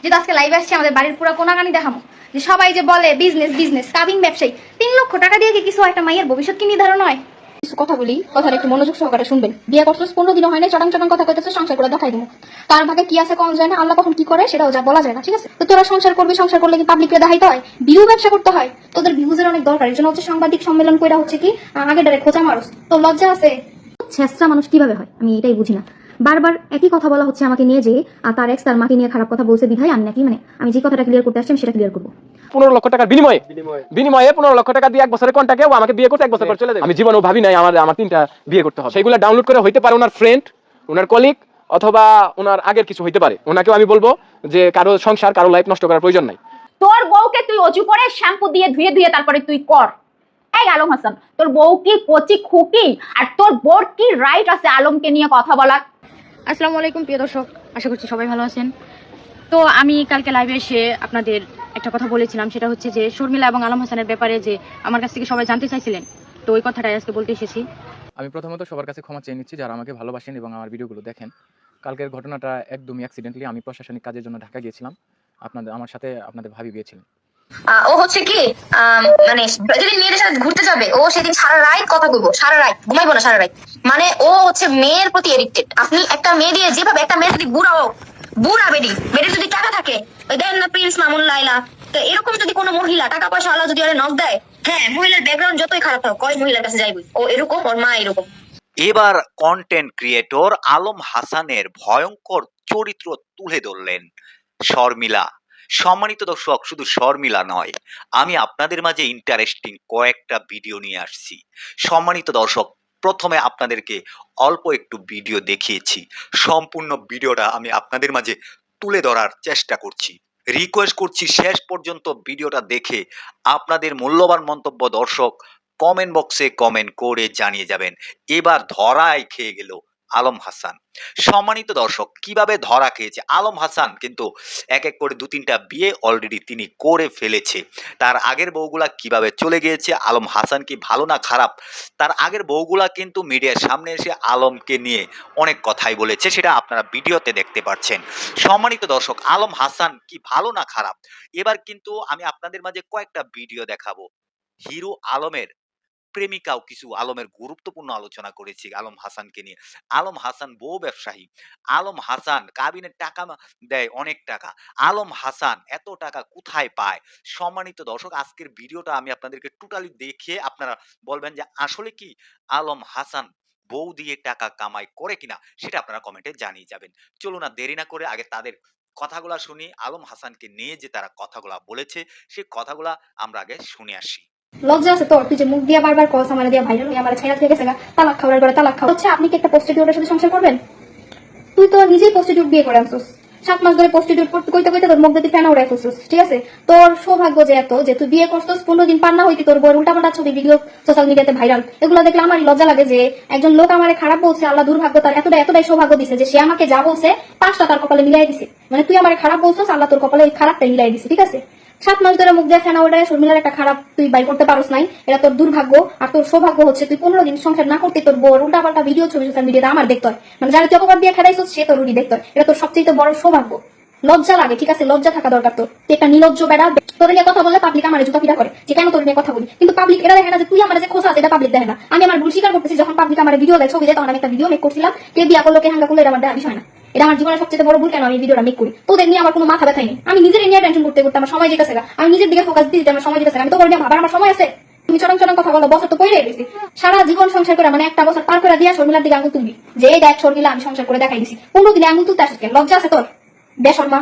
যেহেতু আজকে লাইভ আসছে আমাদের বাড়ির পুরো কোনাগানি দেখামো যে সবাই যে বলে বিজনেস বিজনেস কাবিং ব্যবসায়ী 3 লক্ষ টাকা দিয়ে কি কিছু একটা মায়ের ভবিষ্যৎ কি নির্ধারণ হয়? কিছু কথা বলি, কথার একটু মনোযোগ সহকারে শুনবেন। বিয়ে করছিস 15 দিনও হয় না, চটাং চটাং কথা কইতেছে, সংসার করে দেখাই দেবো। কার ভাগে কি আছে কম যায় না, আল্লাহ কখন কি করে সেটাও যা বলা যায় না, ঠিক আছে? তো তোরা সংসার করবি, সংসার করলে কি পাবলিককে দেখাইতে হয়? ভিউ ব্যবসা করতে হয়, তোদের ভিউজের অনেক দরকার। এর জন্য হচ্ছে সাংবাদিক সম্মেলন কইরা হচ্ছে কি আগে ডারে খোঁচা মারুস, তো লজ্জা আছে? ছেঁচড়া মানুষ কিভাবে হয় আমি এটাই বুঝি না। বারবার একই কথা বলা হচ্ছে আমাকে নিয়ে, যে তার এক্স তার মাকে নিয়ে খারাপ কথা বলছে বিধায় আমি নাকি আমি যে কথাটা ক্লিয়ার করতে আসছি আমি সেটা ক্লিয়ার করবো। 15 লক্ষ টাকার বিনিময়ে 15 লক্ষ টাকা দিয়ে 1 বছরের কন্ট্রাক্টে ও আমাকে বিয়ে করতে 1 বছর পর চলে যাবে। আমি জীবনেও ভাবি নাই আমার 3টা বিয়ে করতে হবে। সেগুলো ডাউনলোড করে হইতে পারে ওনার ফ্রেন্ড, ওনার কলিগ, অথবা ওনার আগের কিছু হইতে পারে। ওনাকেও আমি বলবো যে কারো সংসার, কারো লাইফ নষ্ট করার প্রয়োজন নাই। তোর বউকে তুই অজু করে শ্যাম্পু দিয়ে ধুয়ে তারপরে তুই কর। এই আলম হাসান, তোর বউ কি কচি খুকি? আর তোর বোর কি রাইট আছে আলমকে নিয়ে কথা বলার? আসসালামু আলাইকুম প্রিয় দর্শক, আশা করছি সবাই ভালো আছেন। তো আমি কালকে লাইভে এসে আপনাদের একটা কথা বলেছিলাম, সেটা হচ্ছে যে শর্মিলা এবং আলম হাসানের ব্যাপারে যে আমার কাছ থেকে সবাই জানতে চাইছিলেন, তো ওই কথাটাই আজকে বলতে এসেছি। আমি প্রথমত সবার কাছে ক্ষমা চেয়ে নিচ্ছি যারা আমাকে ভালোবাসেন এবং আমার ভিডিওগুলো দেখেন। কালকের ঘটনাটা একদমই অ্যাক্সিডেন্টলি, আমি প্রশাসনিক কাজের জন্য ঢাকা গিয়েছিলাম। আমার সাথে আপনাদের ভাবি গিয়েছিলেন। ও হচ্ছে কি মানে যেদিন মেয়েদের সাথে ঘুরতে যাবে ও সেদিন সারা রাত কথা বলবো, সারা রাত ঘুমাইবো না, সারা রাত। মানে ও হচ্ছে মেয়ের প্রতি এডিক্টেড। আপনি একটা মেয়ে দিয়ে যেভাবে একটা মেয়ে যদি বুড়া বেডি যদি টাকা থাকে, ওই দেন না প্রিন্স মামুন লাইলা, তো এরকম যদি কোনো মহিলা টাকা পয়সা আলা যদি নক দেয়, হ্যাঁ মহিলার ব্যাকগ্রাউন্ড যতই খারাপ হোক ওই মহিলার কাছে যাইবই। ও এরকম, ওর মা এরকম। এবার কন্টেন্ট ক্রিয়েটর আলম হাসানের ভয়ঙ্কর চরিত্র তুলে ধরলেন শর্মিলা। সম্মানিত দর্শক, শুধু শর্মিলা নয়, আমি আপনাদের মাঝে ইন্টারেস্টিং কয়েকটা ভিডিও নিয়ে আসছি। সম্মানিত দর্শক, প্রথমে আপনাদেরকে অল্প একটু ভিডিও দেখিয়েছি, সম্পূর্ণ ভিডিওটা আমি আপনাদের মাঝে তুলে ধরার চেষ্টা করছি। রিকোয়েস্ট করছি শেষ পর্যন্ত ভিডিওটা দেখে আপনাদের মূল্যবান মন্তব্য দর্শক কমেন্ট বক্সে কমেন্ট করে জানিয়ে যাবেন। এবার ধরাই খেয়ে গেল আলম হাসান। সম্মানিত দর্শক, কিভাবে ধরা খেয়েছে আলম হাসান? কিন্তু এক এক করে 2-3টা বিয়ে অলরেডি তিনি করে ফেলেছে। তার আগের বউগুলা কিভাবে চলে গিয়েছে, আলম হাসান কি ভালো না খারাপ, তার আগের বউগুলা কিন্তু মিডিয়ার সামনে এসে আলমকে নিয়ে অনেক কথাই বলেছে, সেটা আপনারা ভিডিওতে দেখতে পাচ্ছেন। সম্মানিত দর্শক, আলম হাসান কি ভালো না খারাপ, এবার কিন্তু আমি আপনাদের মাঝে কয়েকটা ভিডিও দেখাবো। হিরো আলমের প্রেমিকাও কিছু আলমের গুরুত্বপূর্ণ আলোচনা করেছি আলম হাসানকে নিয়ে। আলম হাসান বউ ব্যবসায়ী, আলম হাসান কাবিনের টাকা দেয় অনেক টাকা, আলম হাসান এত টাকা কোথায় পায়? সম্মানিত দর্শক, আজকের ভিডিওটা আমি আপনাদেরকে টোটালি দেখে আপনারা বলবেন যে আসলে কি আলম হাসান বউ দিয়ে টাকা কামাই করে কিনা, সেটা আপনারা কমেন্টে জানিয়ে যাবেন। চলুন না দেরি না করে আগে তাদের কথাগুলা শুনি। আলম হাসানকে নিয়ে যে তারা কথাগুলা বলেছে, সেই কথাগুলা আমরা আগে শুনে আসি। লজ্জা আছে তোর? তুই যে মুখ দিয়া বারবার কস আমার দিয়া ভাইরাল হয়ে আমার ছাইরা থেকে গেছে, তালাক খাওয়ার করে তালাক খাওয়া হচ্ছে। আপনি কি একটা প্রস্টিটিউটের সাথে সংসার করবেন? তুই তো নিজেই প্রস্টিটিউট বিয়ে করে আনছিস, 7 মাস ধরে প্রস্টিটিউট কইতে কইতে তোর মুখ দিয়ে ফেনা উড়াই ফেলছিস, ঠিক আছে? তোর সৌভাগ্য যে এত যে তুই বিয়ে করছিস, 15 দিন পার না হইতে তোর বউর উল্টাপাল্টা ছবি ভিডিও সোশ্যাল মিডিয়াতে ভাইরাল। এগুলো দেখলে আমারই লজ্জা লাগে যে একজন লোক আমারে খারাপ বলছে, আল্লাহ দুর্ভাগ্য তার এতটাই সৌভাগ্য দিছে যে সে আমাকে যা বলছে 5টা তার কপালে মিলাই দিছে। মানে তুই আমারে খারাপ বলছিস, আল্লাহ তোর কপালে ওই খারাপটাই মিলাই দিছে, ঠিক আছে? 7 মাস ধরে মুখ দিয়ে ফেনা উড়ায় শর্মিলার একটা খারাপ তুই বাই করতে পারস নাই, এটা তোর দুর্ভাগ্য। আর তোর সৌভাগ্য হচ্ছে তুই 15 দিন সংসার না করতে তোর বউর উল্টাপাল্টা ভিডিও ছবি সোশ্যাল মিডিয়াতে আমার দেখতে হয়। মানে যারা তুই অপবাদ দিয়ে খেলাইছিস সে তোর রুটি দেখতে হয়। এটা তোর সবচেয়ে বড় সৌভাগ্য। লজ্জা লাগে, ঠিক আছে? লজ্জা থাকা দরকার তোর। তুই একটা নির্লজ্জ বেড়া। তোর নিয়ে কথা বললে পাবলিক আমার জুতা পিটা করে যে কেন তোর নিয়ে কথা বলি, কিন্তু পাবলিক এটা দেখে না যে তুই আমার যে খোঁজা এটা পাবলিক দেখে না। আমি আমার ভুল স্বীকার করতেছি, যখন পাবলিক আমার ভিডিও দেয় ছবি দেয় তখন আমি একটা ভিডিও মেক করছিলাম, কে বিয়া করলো কে হাঙ্গা করলো এটা আমার দেখার বিষয় না। এটা আমার জীবনের সবচেয়ে বড় ভুল, কেন আমি ভিডিওটা মেক করি। তোদের নিয়ে আমার কোনো মাথা ব্যথাই নেই। আমি নিজের নিয়ে টেনশন করতে করতে আমার সময় যেতেছে, আমি নিজের দিকে ফোকাস দিতে আমার সময় যেতেছে। আমি তো নিয়ে ভাবার আমার সময় আছে? তুমি চরম চরম কথা বলো, বছর তো পড়ে গেছি। সারা জীবন সংসার করে মানে একটা বছর পার করে দিয়া শর্মিলার দিকে আঙুল তুলবি যে এই দেখ শর্মিলা আমি সংসার করে দেখাই দিছি। 15 দিনে আঙুল তুলতে আসিস কেন? লজ্জা আছে তোর? বেশর্মা,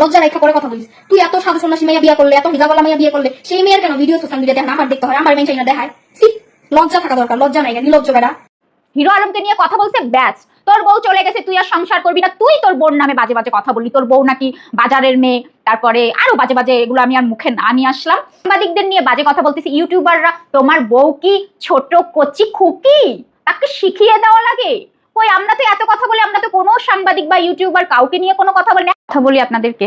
লজ্জা রেখা করে কথা বলিস। তুই এত সাধু সন্ন্যাসী মেয়ে বিয়ে করলে, এত হিজাবলা মেয়ে বিয়ে করলে, সেই মেয়ের কেন ভিডিও সোশ্যাল মিডিয়াতে আমার দেখতে হয়, আমার মেয়ে চাই না দেখায়? লজ্জা থাকা দরকার। লজ্জা নাই, নির্লজ্জ বেড়া। হিরো আলমকে নিয়ে কথা বলছে, ব্যাস তোর বউ চলে গেছে, তুই আর সংসার করবি না। তুই তোর বোন নামে বাজে বাজে কথা বললি, তোর বউ নাকি বাজারের মেয়ে, তারপরে আরো বাজে বাজে, এগুলো আমি আর মুখে না নিয়ে আসলাম। সাংবাদিকদের নিয়ে বাজে কথা বলতেছি, ইউটিউবাররা। তোমার বউ কি ছোট কচি খুকি? তাকে শিখিয়ে দেওয়া লাগে? কই, আমরা তো এত কথা বলি, আমরা তো কোনো সাংবাদিক বা ইউটিউবার কাউকে নিয়ে কোনো কথা বলি না। কথা বলি আপনাদেরকে,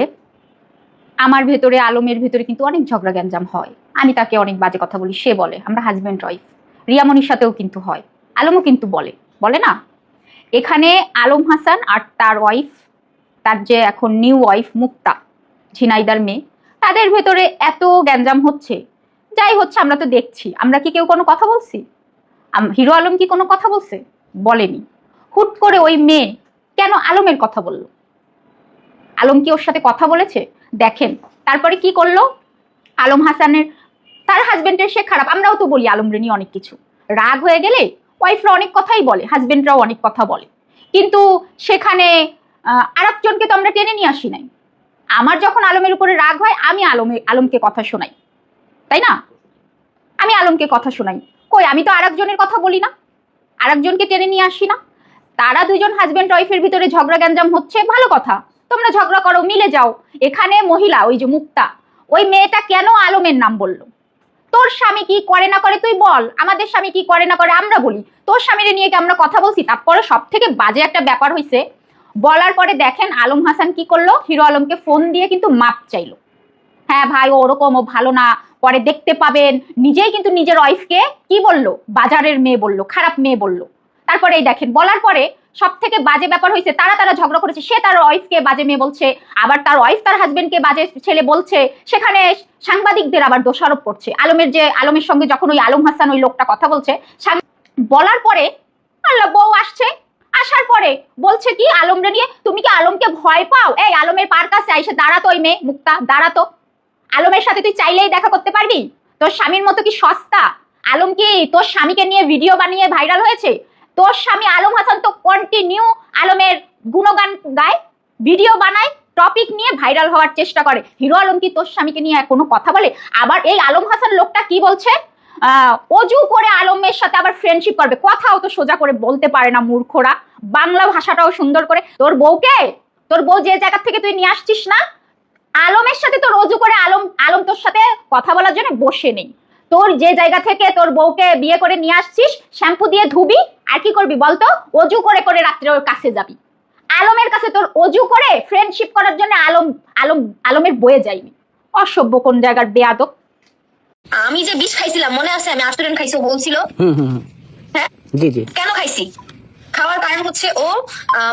আমার ভেতরে আলমের ভেতরে কিন্তু অনেক ঝগড়া গ্যাঞ্জাম হয়। আমি তাকে অনেক বাজে কথা বলি, সে বলে। আমরা হাজব্যান্ড ওয়াইফ। রিয়ামনির সাথেও কিন্তু হয়, আলমও কিন্তু বলে না। এখানে আলম হাসান আর তার ওয়াইফ, তার যে এখন নিউ ওয়াইফ মুক্তা, ঝিনাইদার মেয়ে, তাদের ভেতরে এত গ্যাঞ্জাম হচ্ছে। যাই হচ্ছে আমরা তো দেখছি, আমরা কি কেউ কোনো কথা বলছি? হিরো আলম কি কোনো কথা বলছে? বলেনি। হুট করে ওই মেয়ে কেন আলমের কথা বলল? আলম কি ওর সাথে কথা বলেছে? দেখেন তারপরে কি করলো আলম হাসানের, তার হাজবেন্ডের সে খারাপ, আমরাও তো বলি আলম রে নিয়ে অনেক কিছু। রাগ হয়ে গেলে ওয়াইফরা অনেক কথাই বলে, হাজবেন্ডরাও অনেক কথা বলে, কিন্তু সেখানে আরেকজনকে তো আমরা টেনে নিয়ে আসি নাই। আমার যখন আলমের উপরে রাগ হয় আমি আলমকে কথা শোনাই, তাই না? আমি আলমকে কথা শোনাই। কই, আমি তো আরেকজনের কথা বলি না, আরেকজনকে টেনে নিয়ে আসি না। তারা দুজন হাজবেন্ড ওয়াইফের ভিতরে ঝগড়া গ্যাঞ্জাম হচ্ছে, ভালো কথা, তোমরা ঝগড়া করো, মিলে যাও। এখানে মহিলা ওই যে মুক্তা, ওই মেয়েটা কেন আলমের নাম বললো? তোর স্বামী কি করে না করে তুই বল, আমাদের স্বামী কি করে না করে আমরা বলি, তোর স্বামীরে নিয়ে কি আমরা কথা বলছি? তারপরে সব থেকে বাজে একটা ব্যাপার হয়েছে, বলার পরে দেখেন আলম হাসান কি করলো, হিরো আলমকে ফোন দিয়ে কিন্তু মাপ চাইলো। হ্যাঁ ভাই, ও ওরকম, ও ভালো না, পরে দেখতে পাবেন। নিজেই কিন্তু নিজের ওয়াইফকে কি বললো, বাজারের মেয়ে বললো, খারাপ মেয়ে বললো। তারপরে এই দেখেন, বলার পরে সব থেকে বাজে ব্যাপার হয়েছে, তারা ঝগড়া করেছে, সে তার ওয়াইফকে বাজে মেয়ে বলছে, আবার তার ওয়াইফ তার হাজবেন্ডকে বাজে ছেলে বলছে। সেখানে সাংবাদিকদের আবার দোষারোপ করছে। আলমের সঙ্গে যখন ওই আলম হাসান ওই লোকটা কথা বলছে, বলার পরে আল্লাহ বউ আসছে, আসার পরে বলছে কি আলমরে নিয়ে, তুমি কি আলমকে ভয় পাও? এই আলমের পার কাছে আইসে দাঁড়াতো, ওই মেয়ে মুক্তা দাঁড়াতো। আলমের সাথে তুই চাইলেই দেখা করতে পারবি? তোর স্বামীর মতো কি সস্তা? আলম কি তোর স্বামীকে নিয়ে ভিডিও বানিয়ে ভাইরাল হয়েছে? তোর স্বামী আলম হাসান তো কন্টিনিউ আলমের গুণগান গায়, ভিডিও বানায়, টপিক নিয়ে ভাইরাল হওয়ার চেষ্টা করে। হিরো আলম কি তোর স্বামীকে নিয়ে কোনো কথা বলে? আবার এই আলম হাসান লোকটা কি বলছে, অজু করে আলমের সাথে আবার ফ্রেন্ডশিপ করবে। কথাও তো সোজা করে বলতে পারে না মূর্খরা, বাংলা ভাষাটাও সুন্দর করে। তোর বউ যে জায়গা থেকে তুই নিয়ে আসছিস না, আলমের সাথে তোর অজু করে আলম তোর সাথে কথা বলার জন্য বসে নেই। তোর যে জায়গা থেকে তোর বউকে বিয়ে করে নিয়ে আসছিস, শ্যাম্পু দিয়ে ধুবি আর কি করবি বলতো? অজু করে করে রাত্রে ওর কাছে যাবি। আলমের কাছে তোর অজু করে ফ্রেন্ডশিপ করার জন্য আলমের বয়ে যাইনি। অসভ্য কোন জায়গার বেয়াদব। আমি যে বিষ খাইছিলাম মনে আছে, আমি আস্টুডেন্ট খাইছি ও বলছিল। হ্যাঁ, জি জি। কেন খাইছি? খাওয়ার কারণ হচ্ছে ও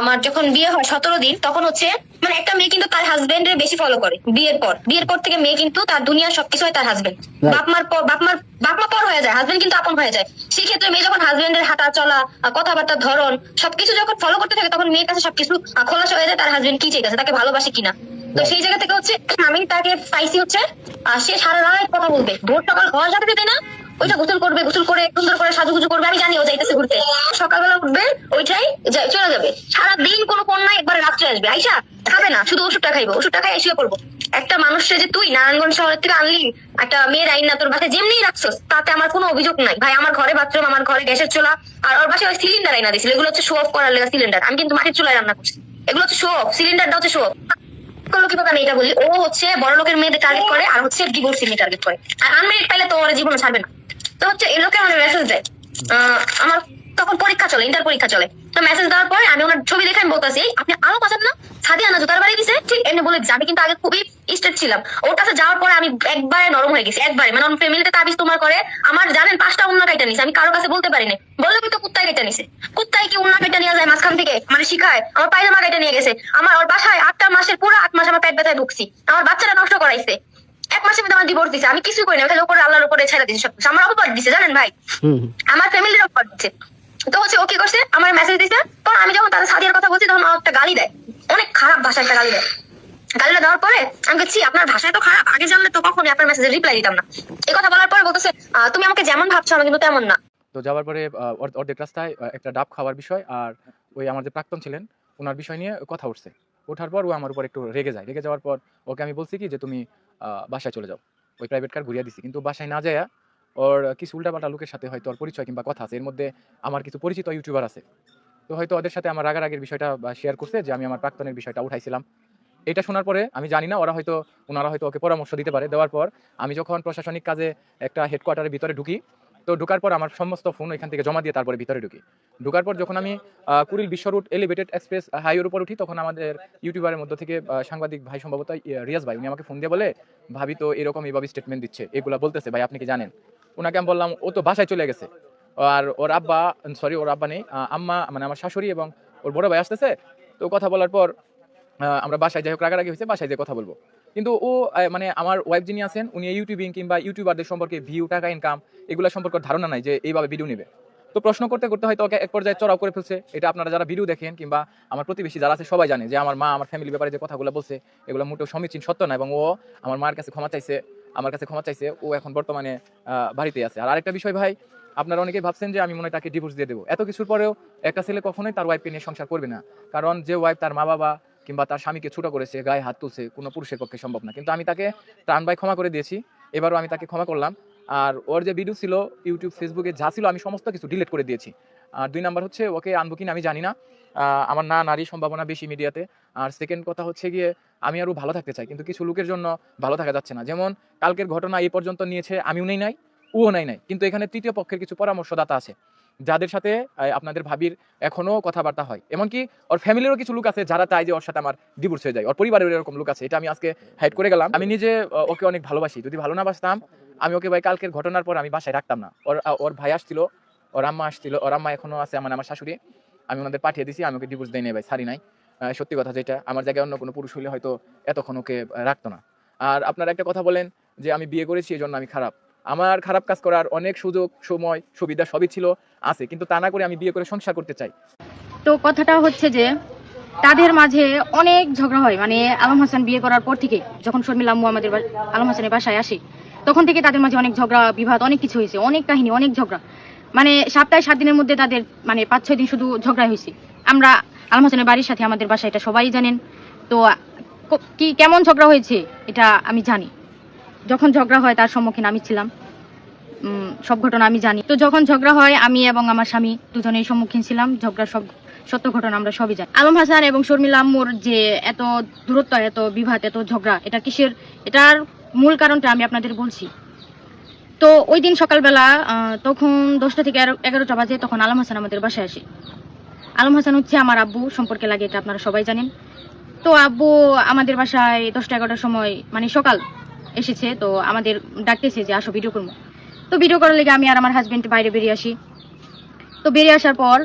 আমার যখন বিয়ে হয় 17 দিন, তখন হচ্ছে মানে একটা মেয়ে কিন্তু তার হাজবেন্ডের বেশি ফলো করে। বিয়ের পর থেকে মেয়ে কিন্তু তার দুনিয়া সবকিছু হয় তার হাজবেন্ড। বাপমা পর হয়ে যায়, হাজবেন্ড কিন্তু আপন হয়ে যায়। সেই ক্ষেত্রে মেয়ে যখন হাজবেন্ডের হাঁটা চলা, কথাবার্তার ধরন সবকিছু যখন ফলো করতে থাকে, তখন মেয়ের কাছে সবকিছু খোলাসা হয়ে যায় তার হাজবেন্ড কি চাইতেছে, তাকে ভালোবাসে কিনা। তো সেই জায়গা থেকে হচ্ছে আমি তাকে পাইছি হচ্ছে সে সারা রাত কথা বলবে, ভোর সকাল হওয়ার সাথে সাথে না ওইটা গোসল করে সুন্দর করে সাজুগুজু করবে। আমি জানি ও যাইতেছে ঘুরতে, সকালবেলা উঠবে ওইটাই চলে যাবে। সারাদিন কোনো ফোন নাই, একবার রাত্রে আসবে, আইসা খাবে না, শুধু ওষুধটা খাইবো, ওষুধটা খাই এসে পড়বো। একটা মানুষের যে তুই নারায়ণগঞ্জ শহরের থেকে আনলি, একটা মেয়ের আইন না তোর বাসায় যেমনি রাখছো, তাতে আমার কোনো অভিযোগ নাই ভাই। আমার ঘরে বাথরুম, আমার ঘরে গ্যাসের চুলা, আর ওর বাসায় ওই সিলিন্ডার আইনা দিছিল। এগুলো হচ্ছে শো অফ করার লেগে সিলিন্ডার, আমি কিন্তু মাটির চুলায় রান্না করছি। এগুলো হচ্ছে শো অফ, সিলিন্ডারটা হচ্ছে শো অফ। করলো কিভাবে আমি এটা বলি, ও হচ্ছে বড় লোকের মেয়েদের টার্গেট করে, আর হচ্ছে ডিভোর্স মেয়ে টার্গেট করে। আর আনমেরিড পাইলে তো ওর জীবনে ছাড়বে না। তো হচ্ছে এই লোকে আমার মেসেজ দেয়, আমার তখন পরীক্ষা চলে, ইন্টার পরীক্ষা চলে। তো মেসেজ দেওয়ার পরে আমি ওনার ছবি দেখে আমি বলতেছি, আপনি আরো পাচ্ছেন না, সাদিয়া না জুতার বাড়ি দিছে, ঠিক এমনি বলে দিচ্ছে। আমি কিন্তু আগে খুবই স্ট্রেট ছিলাম, ওর কাছে যাওয়ার পরে আমি একবারে নরম হয়ে গেছি, একবারে। মানে ওর ফ্যামিলিতে তাবিজ তোমার করে, আমার জানেন 5টা উন্না কাইটা নিছে, আমি কারো কাছে বলতে পারি না, বললে কিন্তু কুত্তায় কাইটা নিছে। কুত্তায় কি উন্না কাইটা নিয়ে যায় মাঝখান থেকে, মানে শিখায়। আমার পায়জামা কাইটা নিয়ে গেছে, আমার ওর বাসায় 8টা মাসের পুরো 8 মাস আমার পেট ব্যথায় ঢুকছি, আমার বাচ্চাটা নষ্ট করাইছে। 1 মাসের মধ্যে আমার ডিভোর্স দিছে, আমি কিছুই করি না, ওটা উপরে আল্লাহর উপরে ছেড়ে দিছে সব। আমার অপবাদ দিছে জানেন ভাই, আমার ফ্যামিলির অপবাদ দিচ্ছে। তো হচ্ছে ও কি করছে, আমার মেসেজ দিছে, তো আমি যখন তাদের সাদিয়ার কথা বলছি, তখন আমার একটা গালি দেয়, অনেক খারাপ ভাষায় একটা গালি দেয়। গালিটা দেওয়ার পরে আমি বলছি, আপনার ভাষায় তো খারাপ, আগে জানলে তো কখনই আপনার মেসেজে রিপ্লাই দিতাম না। এই কথা বলার পরে বলতেছে, তুমি আমাকে যেমন ভাবছো আমি কিন্তু তেমন না। তো যাওয়ার পরে অর্ধেক রাস্তায় একটা ডাব খাওয়ার বিষয় আর ওই আমার যে প্রাক্তন ছিলেন ওনার বিষয় নিয়ে কথা উঠছে। ওঠার পর ও আমার উপর একটু রেগে যায়। রেগে যাওয়ার পর ওকে আমি বলছি কি যে তুমি বাসায় চলে যাও, ওই প্রাইভেট কার ঘুরিয়ে দিছি। কিন্তু বাসায় না যায় ওর কিছু উল্টাপাল্টা লোকের সাথে হয়তো ওর পরিচয় কিংবা কথা আছে, এর মধ্যে আমার কিছু পরিচিত ইউটিউবার আছে, তো হয়তো ওদের সাথে আমার রাগারাগির বিষয়টা শেয়ার করছে যে আমি আমার প্রাক্তনের বিষয়টা উঠাইছিলাম। এটা শোনার পরে আমি জানি না, ওনারা হয়তো ওকে পরামর্শ দিতে পারে। দেওয়ার পর আমি যখন প্রশাসনিক কাজে একটা হেডকোয়ার্টারের ভিতরে ঢুকি, তো ঢোকার পর আমার সমস্ত ফোন এখান থেকে জমা দিয়ে তারপরে ভিতরে ঢুকি। ঢোকার পর যখন আমি কুড়িল বিশ্ব রুট এলিভেটেড এক্সপ্রেস হাইওয়ের উপর উঠি, তখন আমাদের ইউটিউবারের মধ্যে থেকে সাংবাদিক ভাই, সম্ভবত রিয়াজ ভাই, উনি আমাকে ফোন দিয়ে বলে, ভাবি তো এরকম এইভাবে স্টেটমেন্ট দিচ্ছে, এগুলা বলতেছে, ভাই আপনি কি জানেন? ওনাকে আমি বললাম, ও তো বাসায় চলে গেছে, আর ওর আব্বা নেই, আম্মা মানে আমার শাশুড়ি এবং ওর বড় ভাই আসতেছে। তো কথা বলার পর আমরা বাসায় যাই হোক রাগারাগি হয়েছে, বাসায় যেয়ে কথা বলবো। কিন্তু ও মানে আমার ওয়াইফ যিনি আছেন উনি ইউটিউবিং কিংবা ইউটিউবারদের সম্পর্কে ভিউ, টাকা ইনকাম এগুলো সম্পর্কে ধারণা নাই যে এইভাবে ভিডিও নেবে। তো প্রশ্ন করতে করতে হয়তো ওকে এক পর্যায়ে চড়াও করে ফেলছে। এটা আপনারা যারা ভিডিও দেখেন কিংবা আমার প্রতিবেশী যারা আছে সবাই জানে যে আমার মা আমার ফ্যামিলির ব্যাপারে যে কথাগুলো বলছে এগুলো মোটেও সমীচীন সত্য না, এবং ও আমার মার কাছে ক্ষমা চাইছে, আমার কাছে ক্ষমা চাইছে। ও এখন বর্তমানে বাড়িতেই আছে। আর আরেকটা বিষয় ভাই, আপনারা অনেকেই ভাবছেন যে আমি মনে হয় তাকে ডিভোর্স দিয়ে দেবো। এত কিছুর পরেও একটা ছেলে কখনোই তার ওয়াইফকে নিয়ে সংসার করবে না, কারণ যে ওয়াইফ তার মা বাবা কিংবা তার স্বামীকে ছোট করেছে, গায়ে হাত তুলছে, কোনো পুরুষের পক্ষে সম্ভব না। কিন্তু আমি তাকে প্রাণ ভাই ক্ষমা করে দিয়েছি, এবারও আমি তাকে ক্ষমা করলাম। আর ওর যে ভিডিও ছিল ইউটিউব ফেসবুকে যা ছিল আমি সমস্ত কিছু ডিলিট করে দিয়েছি। আর 2 নাম্বার হচ্ছে ওকে আনবো কিনা আমি জানি না, আমার না নারীর সম্ভাবনা বেশি মিডিয়াতে। আর সেকেন্ড কথা হচ্ছে গিয়ে আমি আরও ভালো থাকতে চাই, কিন্তু কিছু লোকের জন্য ভালো থাকা যাচ্ছে না। যেমন কালকের ঘটনা এই পর্যন্ত নিয়েছে, আমিও নেই নাই, ও নাই, কিন্তু এখানে তৃতীয় পক্ষের কিছু পরামর্শদাতা আছে যাদের সাথে আপনাদের ভাবির এখনো কথাবার্তা হয়। এমনকি ওর ফ্যামিলিরও কিছু লোক আছে যারা চায় যে ওর সাথে আমার ডিভোর্স হয়ে যায়, ওর পরিবারের এরকম লোক আছে। এটা আমি আজকে হাইড করে গেলাম। আমি নিজে ওকে অনেক ভালোবাসি, যদি ভালো না বাসতাম আমি ওকে ভাই কালকের ঘটনার পর আমি বাসায় রাখতাম না। ওর ভাই আসছিল, ওর আম্মা আসছিল, ওর আম্মা এখনো আছে, আমার শাশুড়ি, আমি ওনাদের পাঠিয়ে দিছি। আমি ওকে ডিভোর্স দেই নাই ভাই, ছাড়ি নাই। সত্যি কথা যেটা, আমার জায়গায় অন্য কোনো পুরুষ হলে হয়তো এতক্ষণ ওকে রাখতো না। আর আপনারা একটা কথা বলেন যে আমি বিয়ে করেছি এই জন্য আমি খারাপ। আমার খারাপ কাজ করার অনেক সুযোগ, সময়, সুবিধা সবই ছিল, আছে, কিন্তু তা না করে আমি বিয়ে করে সংসার করতে চাই। তো কথাটা হচ্ছে যে তাদের মাঝে অনেক ঝগড়া হয়, মানে আলম হাসান বিয়ে করার পর থেকে যখন শর্মিলা আম্মু আমাদের আলম হাসানের বাসায় আসে তখন থেকে তাদের মাঝে অনেক ঝগড়া বিবাদ অনেক কিছু হয়েছে, অনেক কাহিনী, অনেক ঝগড়া। মানে সপ্তাহে 7 দিনের মধ্যে তাদের মানে 5-6 দিন শুধু ঝগড়া হয়েছে। আমরা আলম হাসানের বাড়ির সাথে আমাদের বাসা, এটা সবাই জানেন। তো কি কেমন ঝগড়া হয়েছে এটা আমি জানি। যখন ঝগড়া হয় তার সম্মুখীন আমি ছিলাম, সব ঘটনা আমি জানি। তো যখন ঝগড়া হয় আমি এবং আমার স্বামী দুজনেই সম্মুখীন ছিলাম, ঝগড়া সব সত্য ঘটনা আমরা সবই জানি। আলম হাসান এবং শর্মিলা আম্মুর যে এত দূরত্ব, এত বিবাদ, এত ঝগড়া, এটা কিসের, এটার মূল কারণটা আমি আপনাদের বলছি। তো ওই দিন সকালবেলা তখন 10টা থেকে 11টা বাজে, তখন আলম হাসান আমাদের বাসায় আসে। আলম হাসান হচ্ছে আমার আব্বু সম্পর্কে লাগে, এটা আপনারা সবাই জানেন। তো আব্বু আমাদের বাসায় 10টা-11টার সময় মানে সকাল এসেছে। তো আমাদের ডাকতেছে যে আসো ভিডিও করবো। তো ভিডিও করার লেগে আমি আর আমার হাজবেন্ড বাইরে বেরিয়ে আসি। তো বেরিয়ে আসার পর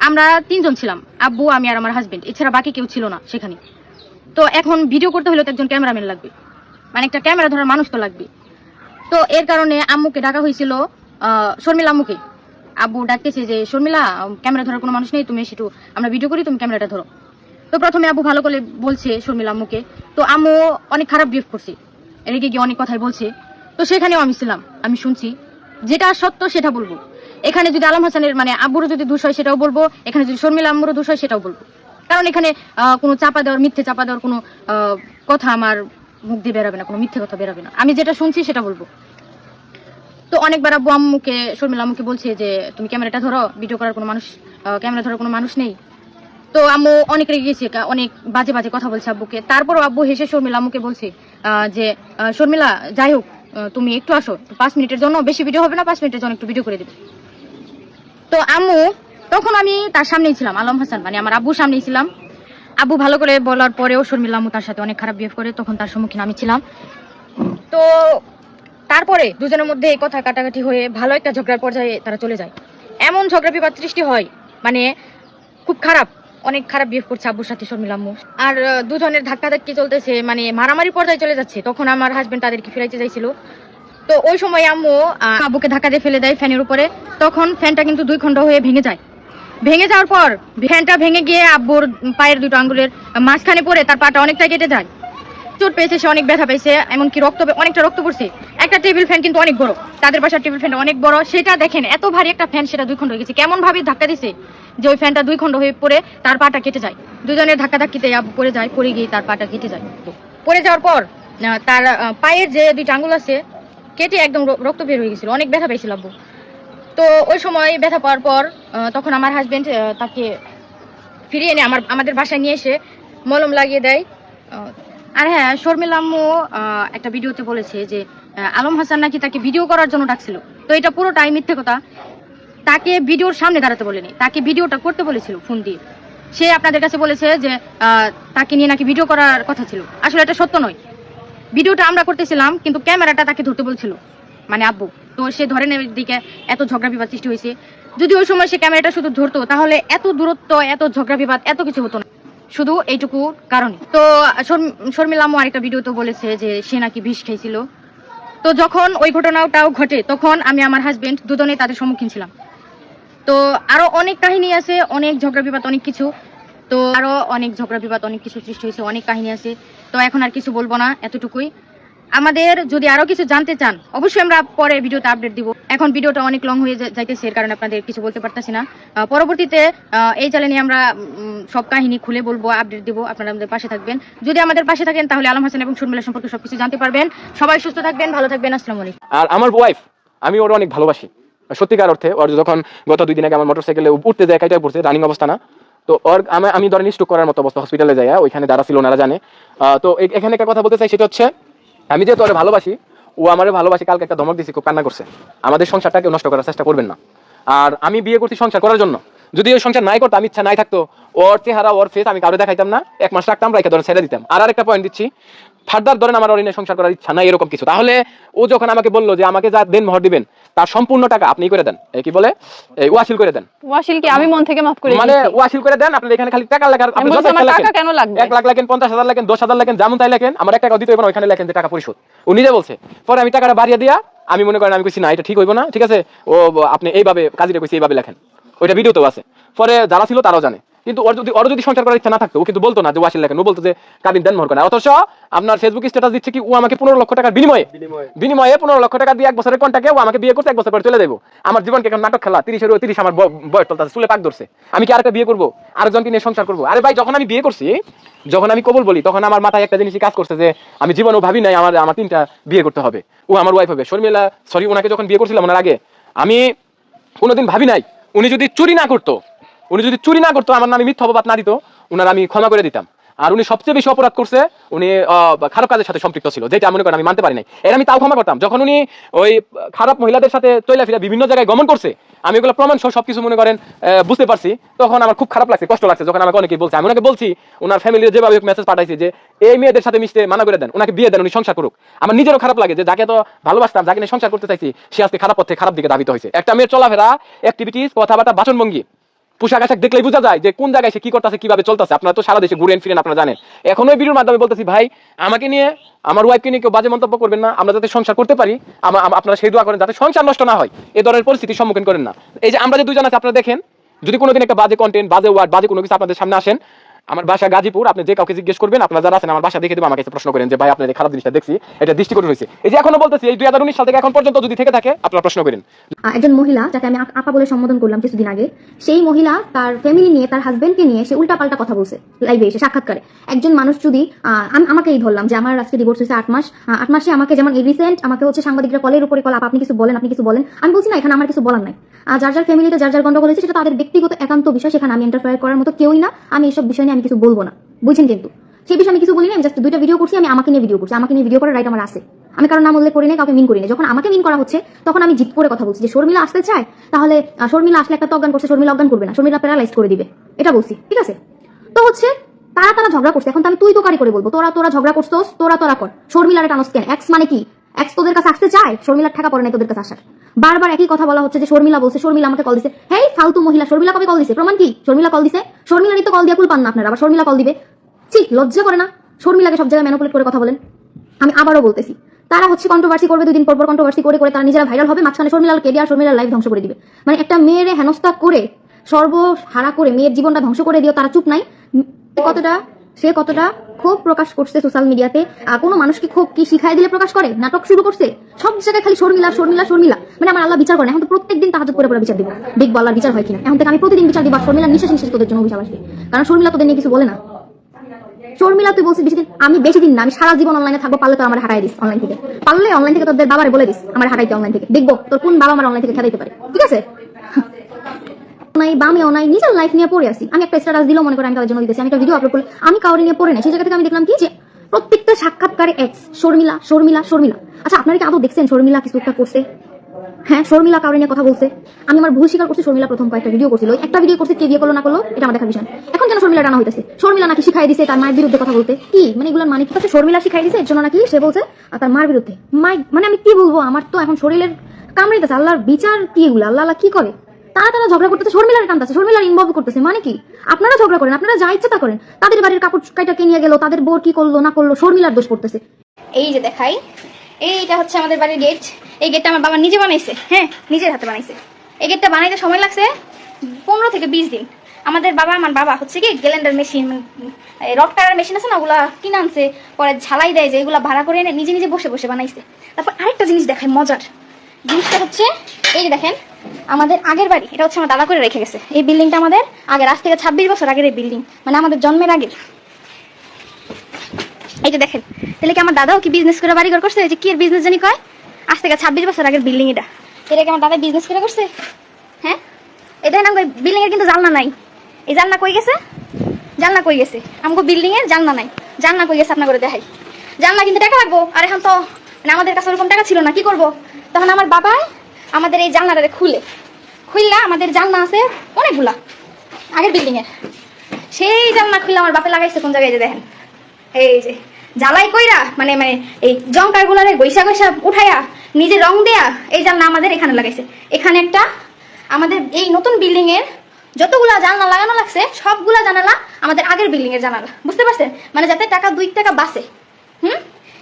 আমরা 3 জন ছিলাম, আব্বু, আমি আর আমার হাজবেন্ড, এছাড়া বাকি কেউ ছিল না সেখানে। তো এখন ভিডিও করতে হলে তো একজন ক্যামেরাম্যান লাগবে, মানে একটা ক্যামেরা ধরার মানুষ তো লাগবে। তো এর কারণে আম্মুকে ডাকা হয়েছিল, শর্মিলা আম্মুকে। আব্বু ডাকতেছে যে শর্মিলা, ক্যামেরা ধরার কোনো মানুষ নেই, তুমি এসে আমরা ভিডিও করি, তুমি ক্যামেরাটা ধরো। তো প্রথমে আব্বু ভালো করে বলছে শর্মিলা আম্মুকে, তো আম্মু অনেক খারাপ বিহেভ করছে, রেগে গিয়ে অনেক কথাই বলছে। তো সেখানেও আমি ছিলাম, আমি শুনছি, যেটা সত্য সেটা বলবো। এখানে যদি আলম হাসানের মানে আব্বুরও যদি দোষ হয় সেটাও বলবো, এখানে যদি শর্মিলা আম্মুরও দোষ হয় সেটাও বলবো। কারণ এখানে কোনো চাপা দেওয়ার, মিথ্যে চাপা দেওয়ার কোনো কথা আমার মুখ দিয়ে বেরোবে না, কোনো মিথ্যে কথা বেরোবে না। আমি যেটা শুনছি সেটা বলবো। তো অনেকবার আব্বু আম্মুকে, শর্মিলা আম্মুকে বলছে যে তুমি ক্যামেরাটা ধরো, ভিডিও করার কোনো মানুষ, ক্যামেরা ধরার কোনো মানুষ নেই। তো আম্মু অনেক রেগে গেছে, অনেক বাজে বাজে কথা বলছে আব্বুকে। তারপরও আব্বু হেসে শর্মিলা আম্মুকে বলছে যে শর্মিলা, যাই হোক তুমি একটু আসো, 5 মিনিটের জন্য, বেশি ভিডিও হবে না, 5 মিনিটের জন্য একটু ভিডিও করে দেবে। তো আম্মু, তখন আমি তার সামনেই ছিলাম, আলম হাসান মানে আমার আব্বুর সামনেই ছিলাম। আব্বু ভালো করে বলার পরেও শর্মিলা আম্মু তার সাথে অনেক খারাপ বিহেভ করে, তখন তার সম্মুখীন আমি ছিলাম। তো তারপরে দুজনের মধ্যে এই কথা কাটাকাটি হয়ে ভালো একটা ঝগড়ার পর্যায়ে তারা চলে যায়। এমন ঝগড়া বিবাদ সৃষ্টি হয়, মানে খুব খারাপ, অনেক খারাপ বিহেভ করছে আব্বুর সাথে শর্মিলা আম্মু। আর দুজনের ধাক্কাধাক্কি চলতেছে, মানে মারামারি পর্যায়ে চলে যাচ্ছে। তখন আমার হাজবেন্ড তাদেরকে ফিরাইতে চাইছিল। তো ওই সময় আম্মু আব্বুকে ধাক্কা দিয়ে ফেলে দেয় ফ্যানের উপরে। তখন ফ্যানটা কিন্তু 2 খণ্ড হয়ে ভেঙে যায়। ভেঙে যাওয়ার পর ফ্যানটা ভেঙে গিয়ে আব্বুর পায়ের 2টো আঙ্গুলের মাঝখানে পড়ে তার পাটা অনেকটা কেটে যায়। চোট পেয়েছে, সে অনেক ব্যথা পেয়েছে, এমনকি অনেকটা রক্ত পড়ছে। একটা টেবিল ফ্যান কিন্তু অনেক বড়, তাদের বাসার টেবিল ফ্যান অনেক বড়, সেটা দেখেন এত ভারী একটা ফ্যান, সেটা 2 খণ্ড হয়ে গেছে। কেমন ভাবে ধাক্কা দিছে যে ওই ফ্যানটা 2 খণ্ড হয়ে পড়ে তার পাটা কেটে যায়। দুজনের ধাক্কাধাক্কিতে আব্বু পড়ে যায়, পড়ে গিয়ে তার পাটা কেটে যায়। পড়ে যাওয়ার পর তার পায়ের যে 2টা আঙ্গুল আছে কেটে একদম রক্ত বের হয়ে গেছিল, অনেক ব্যথা পেয়েছিল আব্বু। তো ওই সময় ব্যথা পাওয়ার পর তখন আমার হাজবেন্ড তাকে ফিরিয়ে এনে আমাদের বাসায় নিয়ে এসে মলম লাগিয়ে দেয়। আর হ্যাঁ, শর্মিলা আম্মু একটা ভিডিওতে বলেছে যে আলম হাসান নাকি তাকে ভিডিও করার জন্য ডাকছিল। তো এটা পুরোটাই মিথ্যে কথা। তাকে ভিডিওর সামনে দাঁড়াতে বলেনি, তাকে ভিডিওটা করতে বলেছিল ফোন দিয়ে। সে আপনাদের কাছে বলেছে যে তাকে নিয়ে নাকি ভিডিও করার কথা ছিল। আসলে এটা সত্য নয়। ভিডিওটা আমরা করতেছিলাম, কিন্তু ক্যামেরাটা তাকে ধরতে বলছিল, মানে আব্বু। তো সে ধরেন দিকে এত ঝগড়া বিবাদ সৃষ্টি হয়েছে। যদি ওই সময় সে ক্যামেরাটা শুধু ধরতো তাহলে এত দূরত্ব, এত ঝগড়া বিবাদ, এত কিছু হতো না। শুধু এইটুকু কারণে। তো শর্মিলা আম্মু আরেকটা ভিডিওতে বলেছে যে সে নাকি বিষ খেয়েছিল। তো যখন ওই ঘটনাটাও ঘটে তখন আমি আমার হাজবেন্ড দুজনেই তাদের সম্মুখীন ছিলাম। তো আরো অনেক কাহিনী আছে, অনেক ঝগড়া বিবাদ, অনেক কিছু। তো আরো অনেক ঝগড়া বিবাদ, অনেক কিছু সৃষ্টি হয়েছে, অনেক কাহিনী আছে। তো এখন আর কিছু বলবো না, এতটুকুই। আমাদের যদি আরো কিছু জানতে চান অবশ্যই আমরা পরে ভিডিওতে আপডেট দিব। এখন ভিডিওটা অনেক লং হয়ে যাইতেছে, এর কারণে আপনাদের কিছু বলতে পারতেছি না। পরবর্তীতে এই চ্যানেলে আমরা সব কাহিনী খুলে বলবো, আপডেট দিব। আপনারা আমাদের পাশে থাকবেন। যদি আমাদের পাশে থাকেন তাহলে আলম হাসান এবং শর্মিলা সম্পর্কে সবকিছু জানতে পারবেন। সবাই সুস্থ থাকবেন, ভালো থাকবেন। আসসালামু আলাইকুম। আর আমার ওয়াইফ, আমি ওর অনেক ভালোবাসি সত্যিকার অর্থে। ওর যখন গত 2 দিন আগে আমার মোটরসাইকেলে উঠতে যায়, কাইটা পড়ছে, রানিং অবস্থা না, তো ওর আমি ধরেন স্ট্রোক করার মতো অবস্থা, হসপিটালে যাই, ওইখানে যারা ছিল ওনারা জানে। তো এখানে একটা কথা বলতে চাই, সেটা হচ্ছে আমি যেহেতু ওরে ভালোবাসি, ও আমারে ভালোবাসি। কালকে একটা ধমক দিয়েছি, খুব কান্না করছে। আমাদের সংসারটাকে নষ্ট করার চেষ্টা করবেন না। আর আমি বিয়ে করছি সংসার করার জন্য। যদি ওই সংসার নাই করতাম, ইচ্ছা নাই থাকতো, ওর চেহারা ওর ফেস আমি কারো দেখাইতাম না, 1 মাস রাখতাম, রেখে ধরেন ছেড়ে দিতাম। আর একটা পয়েন্ট দিচ্ছি, ফার্দার ধরেন আমার অরিনে সংসার করার ইচ্ছা নাই এরকম কিছু, তাহলে ও যখন আমাকে বললো যে আমাকে যা দেন মোহর দিবেন তার সম্পূর্ণ টাকা আপনি করে দেন, কি বলে ওয়াসিল করে দেন। ওয়াসিল কি আমি মন থেকে মাফ করে মানে দিয়েছি। ওয়াসিল করে দেন। আপনার এখানে খালি টাকা লেখা, আপনি আমি যত বলছি, আমার টাকা টাকা লেখেন, কেন লাগবে? 1 লাখ লেখেন, 50,000 লেখেন, 10,000 লেখেন, যেমন তাই লেখেন, আমার 1 টাকাও দিতে হবে না, ওইখানে লেখেন যে টাকা পরিশোধ। ও নিজে বলছে। পরে আমি টাকাটা বাড়িয়ে দিয়া আমি মনে করেন আমি কইছি না এটা ঠিক হইব না, ঠিক আছে, ও আপনি এইভাবে কাজীরা কইছি এইভাবে লেখেন, ওইটা ভিডিওতেও আছে। পরে যারা ছিল তারাও জানে। কিন্তু ওর যদি সংসার করার ইচ্ছা না থাকতো ও কিন্তু বলতো না যে ওয়াসিল লেখেন, ও বলতো যে কাবিন দেন মোহর করেন। অথচ আপনার ফেসবুক স্ট্যাটাস দিচ্ছে কি ও আমাকে 15 লক্ষ টাকার বিনিময়ে 15 লক্ষ টাকা দিয়ে 1 বছরের কন্ট্রাক্টে ও আমাকে বিয়ে করতে 1 বছর পরে চলে দেবো। আমার জীবনকে এখন নাটক খেলা, 30 আমার বয়স চলতেছে, চুলে পাক ধরছে, আমি কি আরেকটা বিয়ে করবো, আরেকজনকে নিয়ে সংসার করবো? আরে ভাই, যখন আমি বিয়ে করছি, যখন আমি কবুল বলি, তখন আমার মাথায় একটা জিনিসই কাজ করছে যে আমি জীবনেও ভাবি নাই আমার 3টা বিয়ে করতে হবে, ও আমার ওয়াইফ হবে। শর্মিলা ওনাকে যখন বিয়ে করছিলাম ওনার আগে, আমি কোনোদিন ভাবি নাই উনি যদি চুরি না করতো, আমার নামে মিথ্যা অপবাদ না দিত, উনার আমি ক্ষমা করে দিতাম। আর উনি সবচেয়ে বেশি অপরাধ করছে, উনি খারাপ কাজের সাথে সম্পৃক্ত ছিল, যেটা মনে করেন আমি মানতে পারি নাই, এর আমি তাও ক্ষমা করতাম। যখন উনি ওই খারাপ মহিলাদের সাথে চলাফেরা বিভিন্ন জায়গায় গমন করছে, আমি এগুলো প্রমাণ সহ সবকিছু মনে করেন বুঝতে পারছি, তখন আমার খুব খারাপ লাগছে, কষ্ট লাগছে। যখন আমাকে অনেকেই বলছে, আমি ওনাকে বলছি, ওনার ফ্যামিলির যেভাবে মেসেজ পাঠাইছি যে এই মেয়েদের সাথে মিশতে মানা করে দেন, ওনাকে বিয়ে দেন, উনি সংসার করুক। আমার নিজেরও খারাপ লাগে যে যাকে তো ভালোবাসতাম, যাকে নিয়ে সংসার করতে চাইছি, সে আজকে খারাপ পথে খারাপ দিকে ধাবিত হয়েছে। একটা মেয়ের চলাফেরা, অ্যাক্টিভিটিস, কথাবার্তা, বাসনভঙ্গি, পোশাক আশাক দেখলেই বোঝা যায় যে কোন জায়গায় সে কি করতেছে, কিভাবে চলতেছে। আপনারা তো সারা দেশে ঘুরেন ফিরেন, আপনারা জানেন। এখন ওই ভিডিওর মাধ্যমে বলতেছি, ভাই আমাকে নিয়ে, আমার ওয়াইফকে নিয়ে কেউ বাজে মন্তব্য করবেন না, আমরা যাতে সংসার করতে পারি, আপনারা সেই দোয়া করেন যাতে সংসার নষ্ট না হয়, এই ধরনের পরিস্থিতির সম্মুখীন করেন না। এই যে আমরা যে 2 জন আছে, আপনারা দেখেন, যদি কোনোদিন একটা বাজে কন্টেন্ট, বাজে ওয়ার্ড, বাজে কোনো কিছু আপনাদের সামনে আসেন, আমার বাসা গাজীপুর, আপনি যে কাউকে জিজ্ঞেস করবেন, আপনারা যারা আছেন আমার বাসা দেখে দেবো, আমাকে প্রশ্ন করেন যে ভাই আপনার এই খারাপ জিনিসটা দেখছি, এটা দৃষ্টিকটু হয়েছে। এই যে এখনো বলতেছি, এই 2019 সাল থেকে এখন পর্যন্ত যদি থেকে থাকে, আপনারা প্রশ্ন করেন। একজন মহিলা যাকে আমি আপা বলে সম্বোধন করলাম কিছুদিন আগে, সেই মহিলা তার ফ্যামিলি নিয়ে, তার হাজবেন্ডকে নিয়ে সে উল্টাপাল্টা কথা বলছে লাইভে এসে, সাক্ষাৎকারে। একজন মানুষ যদি আমাকেই ধরলাম যে আমার আজকে ডিভোর্স হয়েছে 8 মাস, 8 মাসে আমাকে যেমন এই রিসেন্ট আমাকে হচ্ছে সাংবাদিকরা কলের উপরে কল, আপনি কিছু বলেন, আমি বলছি না এখানে আমার কিছু বলার নাই। যার যার ফ্যামিলিতে যার যার গন্ডগোল হয়েছে সেটা তাদের ব্যক্তিগত একান্ত বিষয়, সেখানে আমি ইন্টারফেয়ার করার মতো কেউই না। আমি এইসব বিষয় নিয়ে আমি কিছু বলবো না, বুঝছেন? কিন্তু সেই বিষয়ে আমি কিছু বলি না। আমি জাস্ট 2টা ভিডিও করছি, আমি আমাকে নিয়ে ভিডিও করছি, আমাকে নিয়ে ভিডিও করার রাইট আমার আছে। আমি কারণ নাম উল্লেখ করি না, কাউকে মিন করি না। যখন আমাকে মিন করা হচ্ছে তখন আমি জিত করে কথা বলছি যে শর্মিলা আসতে চায়, তাহলে শর্মিলা আসলে একটা তো অজ্ঞান করছে, শর্মিলা অজ্ঞান করবে না, শর্মিলা প্যারালাইজ করে দিবে, এটা বলছি, ঠিক আছে? তো হচ্ছে তারা ঝগড়া করছে, এখন তো আমি তুই তো কারি করে বলবো, তোরা ঝগড়া করছোস, তোরা কর। শর্মিলার টানস কেন? এক্স মানে কি? এক্স তোদের কাছে আসতে চায়, শর্মিলার ঠেকা পড়ে নাই তোদের কাছে আসার। বারবার একই কথা বলা হচ্ছে যে শর্মিলা বলছে, শর্মিলা আমাকে কল দিছে। হেই ফালতু মহিলা, শর্মিলা কবে কল দিছে? প্রমাণ কি? শর্মিলা কল দিছে? শর্মিলারই তো কল দিয়া কুল পান না আপনারা, আবার শর্মিলা কল দিবে? ঠিক লজ্জা করে না? শর্মিলাকে সব জায়গায় ম্যানিপুলেট করে কথা বলেন। আমি আবারও বলতেছি, তারা হচ্ছে কন্ট্রোভার্সি করবে, 2 দিন পর কন্ট্রোভার্সি করে তারা নিজেরা ভাইরাল হবে, মাঝখানে শর্মিলার কেরিয়ার, শর্মিলার লাইফ ধ্বংস করে দিবে। মানে একটা মেয়েরে হেনস্থা করে, সর্বহারা করে মেয়ের জীবনটা ধ্বংস করে দিও, তারা চুপ নাই। সে কতটা ক্ষোভ প্রকাশ করছে সোশ্যাল মিডিয়াতে। কোনো মানুষকে ক্ষোভ কি শিখাই দিলে প্রকাশ করে? নাটক শুরু করছে, সব জায়গায় খালি শর্মিলা। মানে আমার আল্লাহ বিচার করে না। এখন তো প্রত্যেকদিন তাহাজ্জুদ করে বিচার দিব, দেখবো আল্লাহর বিচার হয় কিনা। এখন থেকে আমি প্রতিদিন বিচার দিব, শর্মিলা নিঃশ্বাস তোদের জন্য অভিশাপ আসবে, কারণ শর্মিলা তোদের নিয়ে কিছু বলে না। শর্মিলা তুই বলছিস আমি বেশি দিন না, আমি সারা জীবন অনলাইনে থাকবো, পারলে তো আমার হারাই দিস অনলাইন থেকে, পারলে অনলাইন থেকে তোদের বাবারে বলে দিস আমার হারাইতে অনলাইন থেকে, দেখবো তোর কোন বাবা আমার অনলাইন থেকে খেলাইতে পারে, ঠিক আছে? নাই বামেও নাই, নিজের লাইফ নিয়ে পড়ে আসি। আমি একটা স্ট্যাটাস দিলেও মনে করে আমি তাদের জন্য দিতেছি, আমি একটা ভিডিও আপলোড করলে আমি কাউরে নিয়ে পড়ে নাই। সেই জায়গা থেকে আমি দেখলাম কি যে প্রত্যেকটা সাক্ষাৎকারে এক্স, শর্মিলা। আচ্ছা আপনারা কি আদৌ দেখছেন শর্মিলা কিছু একটা করছে? হ্যাঁ, শর্মিলা কাউরে নিয়ে কথা বলছে। আমি আমার ভুল স্বীকার করছি, শর্মিলা প্রথম কয়েকটা ভিডিও করছিল, একটা ভিডিও করছে, কে বিয়ে করলো না করলো এটা আমার দেখার বিষয়। এখন কেন শর্মিলা টানা হইতেছে? শর্মিলা নাকি শিখাই দিছে তার মায়ের বিরুদ্ধে কথা বলতে, কি মানে এগুলোর মানে কি? শর্মিলা শিখাই দিছে এর জন্য নাকি সে বলছে তার মায়ের বিরুদ্ধে। মানে আমি কি বলবো, আমার তো এখন শরীরের কামড়াইতেছে। আল্লাহর বিচার কি এগুলো? আল্লাহ কি করে? তারা ঝগড়া করতেছে, শর্মিলার টানতেছে, শর্মিলার ইনভলভ করতেছে। মানে কি? আপনারা ঝগড়া করেন, আপনারা যা ইচ্ছা তা করেন। তাদের বাড়ির কাপড় কাইটা কে নিয়ে গেল, তাদের বোর কি করলো না করলো, শর্মিলার দোষ পড়তেছে। এই যে দেখাই, এইটা হচ্ছে আমাদের বাড়ির গেট। এই গেটটা আমার বাবা নিজে বানাইছে, হ্যাঁ নিজের হাতে বানাইছে। এই গেটটা বানাইতে সময় লাগছে 15 থেকে 20 দিন। আমার বাবা হচ্ছে কি গ্যালেন্ডার মেশিন, রড কাটার মেশিন আছে না, ওগুলা কিনে আনছে, পরে ঝালাই দেয় যে এগুলা ভাড়া করে এনে নিজে নিজে বসে বসে বানাইছে। তারপর আরেকটা জিনিস দেখায় মজার, জিনিসটা হচ্ছে এই যে দেখেন, আমাদের আগের বাড়ি, এটা হচ্ছে আমার দাদা করে রেখে গেছে। এই বিল্ডিংটা আমাদের আগের, আজ থেকে 26 বছর আগের এই বিল্ডিং, মানে আমাদের জন্মের আগের। এই যে দেখেন, তাহলে কি আমার দাদাও কি বিজনেস করে বাড়ি ঘর করছে? যে কি এর বিজনেস জানি কয়, আজ থেকে 26 বছর আগের বিল্ডিং এটা কি আমার দাদা বিজনেস করে করছে? হ্যাঁ, এটা না, বিল্ডিং এর কিন্তু জানলা নাই। এই জানলা কই গেছে? জানলা কই গেছে? আমাকে বিল্ডিং এর জানলা নাই, জানলা কই গেছে আপনার করে দেখাই। জানলা কিন্তু টাকা লাগবো, আর এখন তো মানে আমাদের কাছে ওরকম টাকা ছিল না, কি করব? তখন আমার বাবা আমাদের এই জানলাটা খুললা, আমাদের জানলা আছে অনেকগুলা আগের বিল্ডিং এর, সেই জানলা খুললে আমার বাপে লাগাইছে কোন জায়গায়, যে দেখেন এই যে জ্বালাই কইরা, মানে মানে এই জঙ্কার গুলারে গৈসা গৈসা উঠাইয়া নিজে রং দেয়া, এই জানলা আমাদের এখানে লাগাইছে। এখানে একটা আমাদের এই নতুন বিল্ডিং এর যতগুলা জানলা লাগানো লাগছে সবগুলা জানালা আমাদের আগের বিল্ডিং এর জানালা, বুঝতে পারছেন? মানে যাতে টাকা 2 টাকা বাঁচে।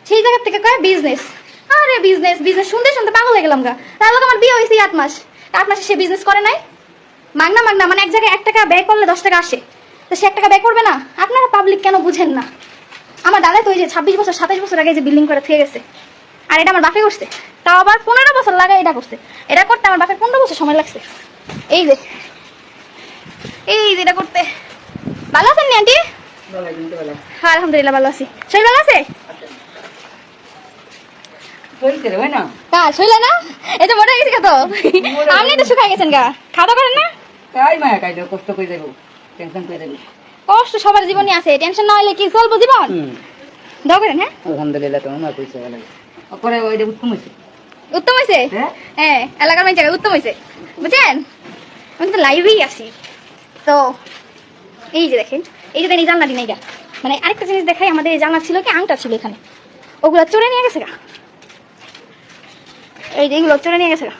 সেই জায়গা থেকে কয় বিজনেস। আরে বিজনেস বিজনেস শুনতে শুনতে পাগল হয়ে গেলাম গা। তার লোক আমার বিয়ে হয়েছে 8 মাস, 8 মাসে সে বিজনেস করে নাই, মাগনা মানে এক জায়গায় 1 টাকা ব্যয় করলে 10 টাকা আসে, তো সে 1 টাকা ব্যয় করবে না? আপনারা পাবলিক কেন বুঝেন না? আমার দাদা তো ওই যে 26 বছর 27 বছর আগে যে বিল্ডিং করে থেকে গেছে, আর এটা আমার বাপে করছে, তাও আবার 15 বছর লাগে এটা করছে। এটা করতে আমার বাপের 15 বছর সময় লাগছে। এই যে এটা করতে। ভালো আছেন নি আন্টি? হ্যাঁ আলহামদুলিল্লাহ ভালো আছি। শরীর ভালো আছে? কাজ হইল না? এই যে মোটা গেছি কত, আপনি তো শুকাই গেছেন গা, খাওয়া করেন না? কষ্ট সবার জীবনে আছে, টেনশন না হলে কি চলবো জীবন? দোয়া করেন। হ্যাঁ আলহামদুলিল্লাহ, তোমার কইছে ভালো পরে ওইটা উত্তম হইছে। উত্তম হয়েছে? হ্যাঁ এলাকার মেয়ে জায়গায় উত্তম হয়েছে, বুঝছেন? আমি তো লাইভেই আছি তো। এই যে দেখেন, এই যে জানলা দিন এইটা, মানে আরেকটা জিনিস দেখাই, আমাদের এই জানলা ছিল কি আংটা ছিল এখানে, ওগুলো চড়ে নিয়ে গেছে গা। এই যে এগুলো চড়ে নিয়ে গেছে গা।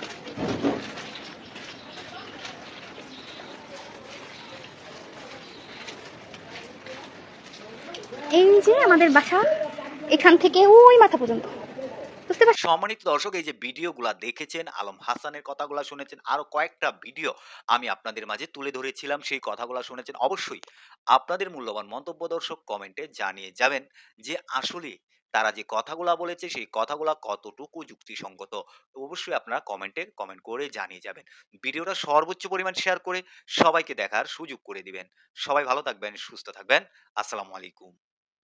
এই যে আমাদের বাসা এখান থেকে ওই মাথা পর্যন্ত, বুঝতে পারছেন? সম্মানিত দর্শক, এই যে ভিডিওগুলা দেখেছেন, আলম হাসানের কথাগুলা শুনেছেন, আরো কয়েকটা ভিডিও আমি আপনাদের মাঝে তুলে ধরেছিলাম, সেই কথাগুলা শুনেছেন। অবশ্যই আপনাদের মূল্যবান মন্তব্য দর্শক কমেন্টে জানিয়ে যাবেন যে আসলে তারা যে কথাগুলা বলেছে সেই কথাগুলা কতটুকু যুক্তিসঙ্গত। অবশ্যই আপনারা কমেন্টে কমেন্ট করে জানিয়ে যাবেন। ভিডিওটা সর্বোচ্চ পরিমাণ শেয়ার করে সবাইকে দেখার সুযোগ করে দিবেন। সবাই ভালো থাকবেন, সুস্থ থাকবেন। আসসালামু আলাইকুম।